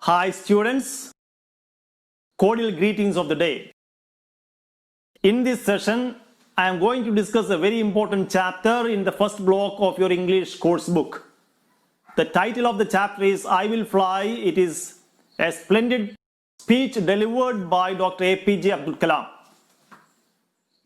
Hi students, cordial greetings of the day. In this session, I am going to discuss a very important chapter in the first block of your English course book. The title of the chapter is I Will Fly. It is a splendid speech delivered by Dr. APJ Abdul Kalam.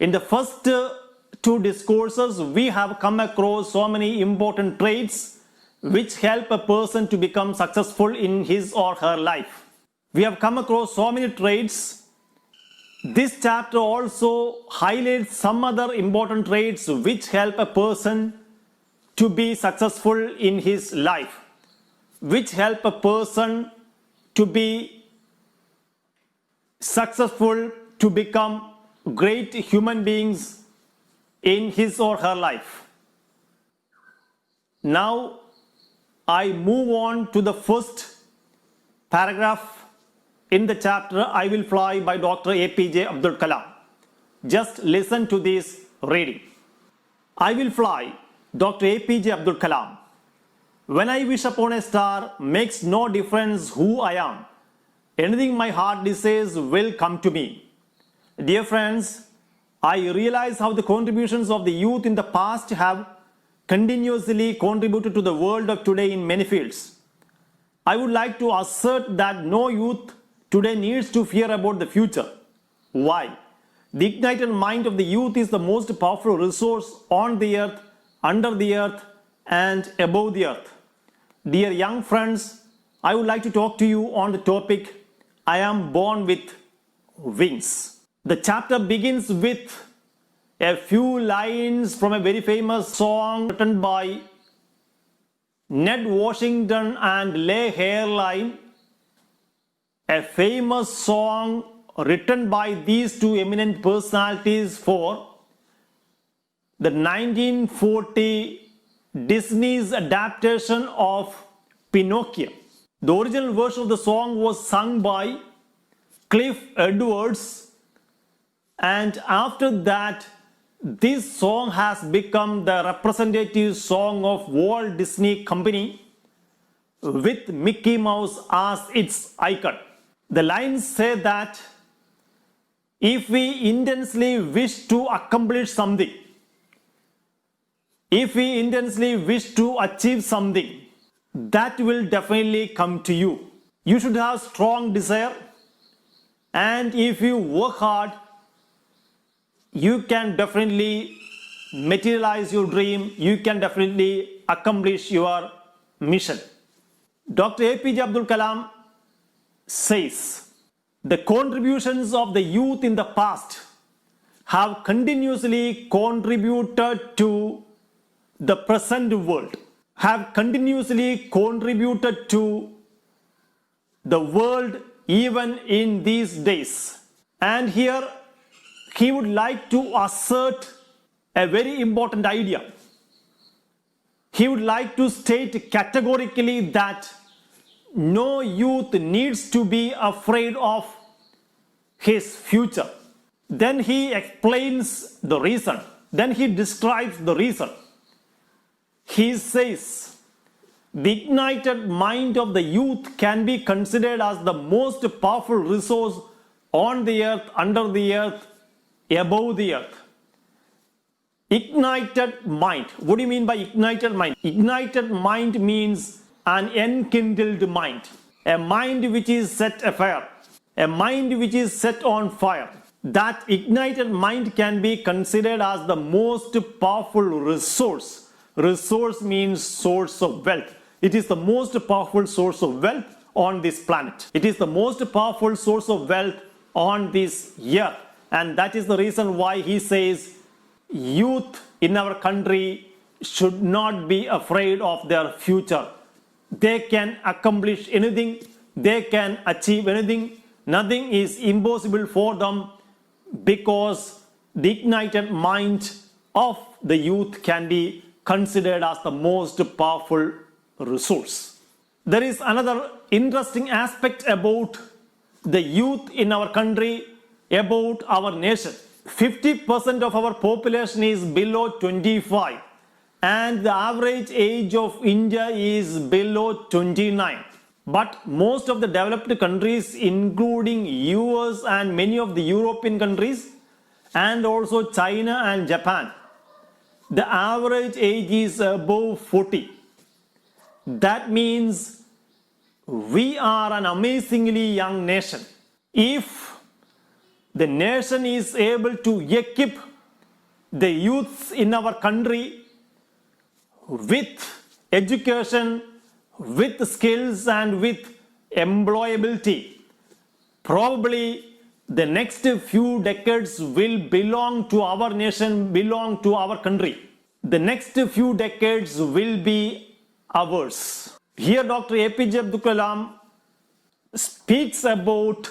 In the first two discourses, we have come across so many important traits which help a person to become successful in his or her life. We have come across so many traits. This chapter also highlights some other important traits which help a person to be successful in his life, which help a person to be successful, to become great human beings in his or her life. Now, I move on to the first paragraph in the chapter I Will Fly by Dr. APJ Abdul Kalam. Just listen to this reading. I will fly, Dr. APJ Abdul Kalam. When I wish upon a star, makes no difference who I am. Anything my heart desires will come to me. Dear friends, I realize how the contributions of the youth in the past have continuously contributed to the world of today in many fields. I would like to assert that no youth today needs to fear about the future. Why? The ignited mind of the youth is the most powerful resource on the earth, under the earth, and above the earth. Dear young friends, I would like to talk to you on the topic I am born with wings. The chapter begins with a few lines from a very famous song written by Ned Washington and Leigh Hairline, a famous song written by these two eminent personalities for the 1940 Disney's adaptation of Pinocchio. The original version of the song was sung by Cliff Edwards, and after that this song has become the representative song of Walt Disney Company with Mickey Mouse as its icon. The lines say that if we intensely wish to accomplish something, if we intensely wish to achieve something, that will definitely come to you. You should have strong desire, and if you work hard, you can definitely materialize your dream, you can definitely accomplish your mission. Dr. APJ Abdul Kalam says, the contributions of the youth in the past have continuously contributed to the present world, have continuously contributed to the world even in these days. And here he would like to assert a very important idea. He would like to state categorically that no youth needs to be afraid of his future. Then he explains the reason. Then he describes the reason. He says, the ignited mind of the youth can be considered as the most powerful resource on the earth, under the earth, above the earth. Ignited mind. What do you mean by ignited mind? Ignited mind means an enkindled mind. A mind which is set afire. A mind which is set on fire. That ignited mind can be considered as the most powerful resource. Resource means source of wealth. It is the most powerful source of wealth on this planet. It is the most powerful source of wealth on this earth. And that is the reason why he says youth in our country should not be afraid of their future. They can accomplish anything. They can achieve anything. Nothing is impossible for them because the ignited mind of the youth can be considered as the most powerful resource. There is another interesting aspect about the youth in our country, about our nation. 50% of our population is below 25 and the average age of India is below 29. But most of the developed countries, including US and many of the European countries, and also China and Japan, the average age is above 40. That means we are an amazingly young nation. If the nation is able to equip the youths in our country with education, with skills and with employability, probably the next few decades will belong to our nation, belong to our country. The next few decades will be ours. Here Dr. APJ Abdul Kalam speaks about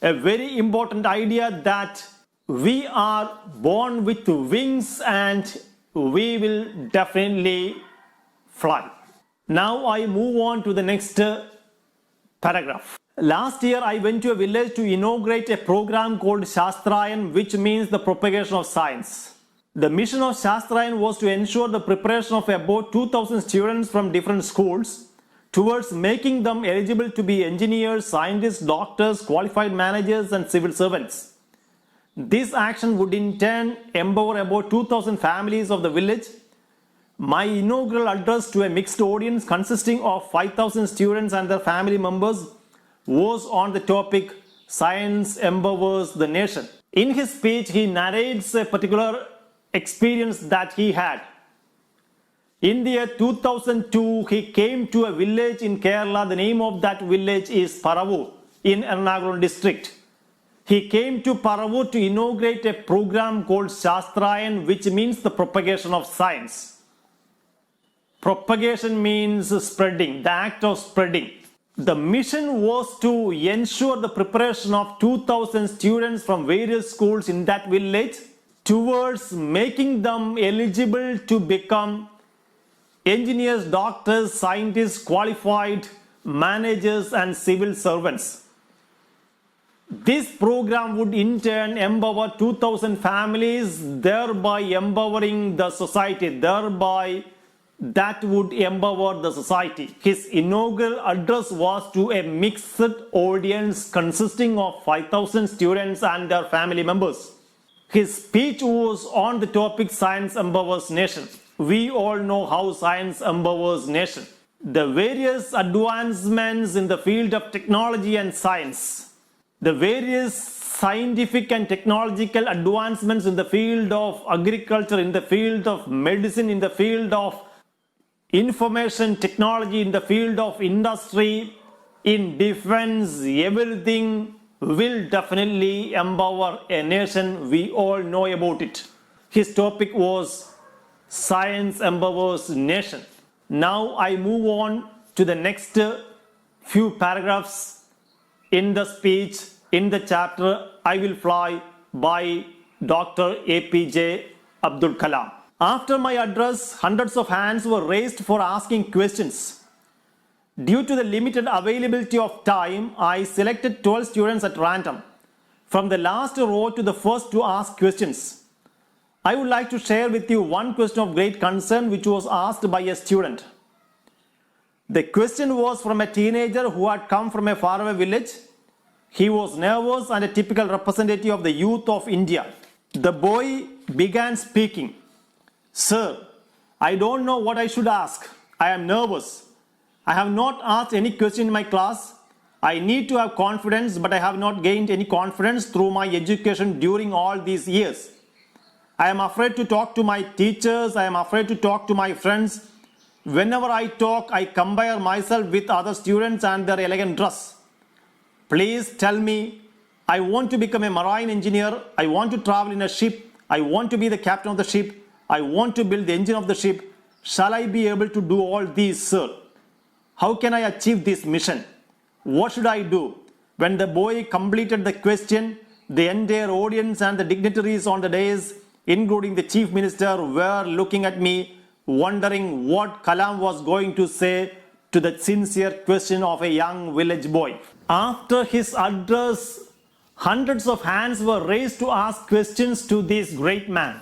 a very important idea that we are born with wings and we will definitely fly. Now I move on to the next paragraph. Last year I went to a village to inaugurate a program called Shastrayan, which means the propagation of science. The mission of Shastrayan was to ensure the preparation of about 2,000 students from different schools towards making them eligible to be engineers, scientists, doctors, qualified managers and civil servants. This action would in turn empower about 2,000 families of the village. My inaugural address to a mixed audience consisting of 5,000 students and their family members was on the topic Science Empowers the Nation. In his speech, he narrates a particular experience that he had. In the year 2002, he came to a village in Kerala. The name of that village is Paravur in Ernakulam district. He came to Paravur to inaugurate a program called Shastrayan, which means the propagation of science. Propagation means spreading, the act of spreading. The mission was to ensure the preparation of 2,000 students from various schools in that village towards making them eligible to become engineers, doctors, scientists, qualified managers and civil servants. This program would in turn empower 2,000 families, thereby empowering the society, thereby that would empower the society. His inaugural address was to a mixed audience consisting of 5,000 students and their family members. His speech was on the topic Science Empowers Nation. We all know how science empowers nation. The various advancements in the field of technology and science, the various scientific and technological advancements in the field of agriculture, in the field of medicine, in the field of information technology, in the field of industry, in defense, everything will definitely empower a nation. We all know about it. His topic was Science Empowers Nation. Now I move on to the next few paragraphs in the speech, in the chapter I Will Fly by Dr. APJ Abdul Kalam. After my address, hundreds of hands were raised for asking questions. Due to the limited availability of time, I selected 12 students at random, from the last row to the first to ask questions. I would like to share with you one question of great concern which was asked by a student. The question was from a teenager who had come from a faraway village. He was nervous and a typical representative of the youth of India. The boy began speaking. Sir, I don't know what I should ask. I am nervous. I have not asked any question in my class. I need to have confidence, but I have not gained any confidence through my education during all these years. I am afraid to talk to my teachers. I am afraid to talk to my friends. Whenever I talk, I compare myself with other students and their elegant dress. Please tell me, I want to become a marine engineer. I want to travel in a ship. I want to be the captain of the ship. I want to build the engine of the ship. Shall I be able to do all these, sir? How can I achieve this mission? What should I do? When the boy completed the question, the entire audience and the dignitaries on the dais, including the chief minister, were looking at me, wondering what Kalam was going to say to the sincere question of a young village boy. After his address, hundreds of hands were raised to ask questions to this great man.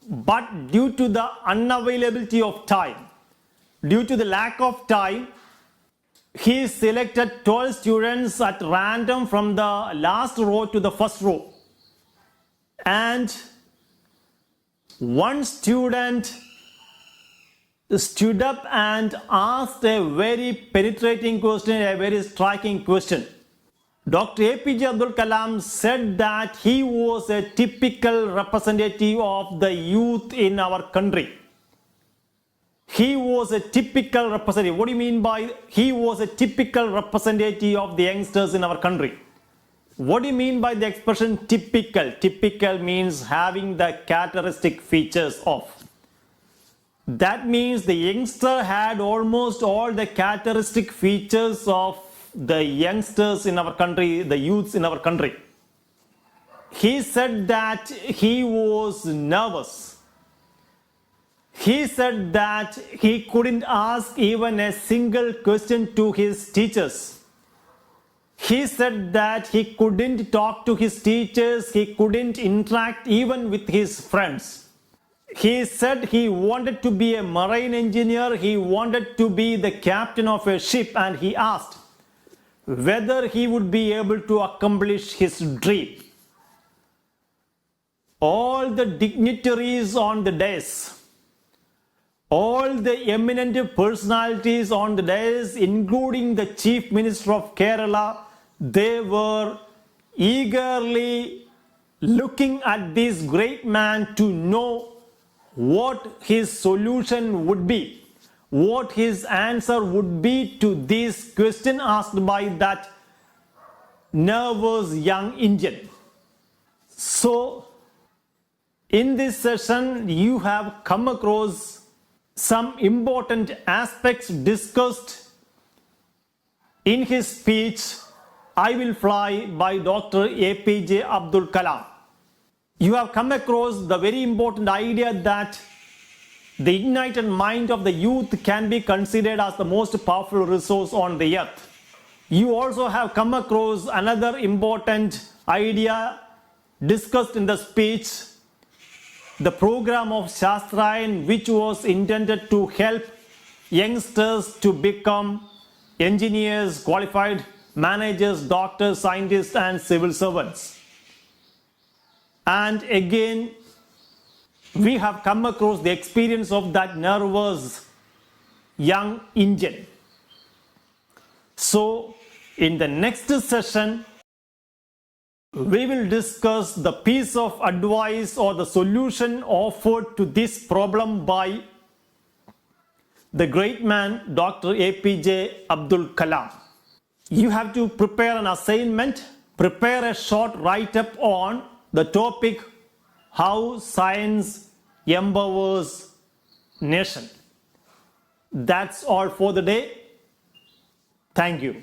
But due to the unavailability of time, due to the lack of time, He selected 12 students at random from the last row to the first row. And one student stood up and asked a very penetrating question, a very striking question. Dr. APJ Abdul Kalam said that he was a typical representative of the youth in our country. He was a typical representative. What do you mean by he was a typical representative of the youngsters in our country? What do you mean by the expression typical? Typical means having the characteristic features of. That means the youngster had almost all the characteristic features of the youngsters in our country, the youths in our country. He said that he was nervous. He said that he couldn't ask even a single question to his teachers. He said that he couldn't talk to his teachers, he couldn't interact even with his friends. He said he wanted to be a marine engineer, he wanted to be the captain of a ship, and he asked whether he would be able to accomplish his dream. All the dignitaries on the dais, all the eminent personalities on the dais, including the Chief Minister of Kerala, they were eagerly looking at this great man to know what his solution would be, what his answer would be to this question asked by that nervous young Indian. So, in this session, you have come across some important aspects discussed in his speech, I Will Fly by Dr. APJ Abdul Kalam. You have come across the very important idea that the ignited mind of the youth can be considered as the most powerful resource on the earth. You also have come across another important idea discussed in the speech, the program of Shastrayaan, which was intended to help youngsters to become engineers, qualified managers, doctors, scientists, and civil servants. And again, we have come across the experience of that nervous young Indian. So, in the next session, we will discuss the piece of advice or the solution offered to this problem by the great man Dr. APJ Abdul Kalam. You have to prepare an assignment, prepare a short write-up on the topic how science empowers nation. That's all for the day. Thank you.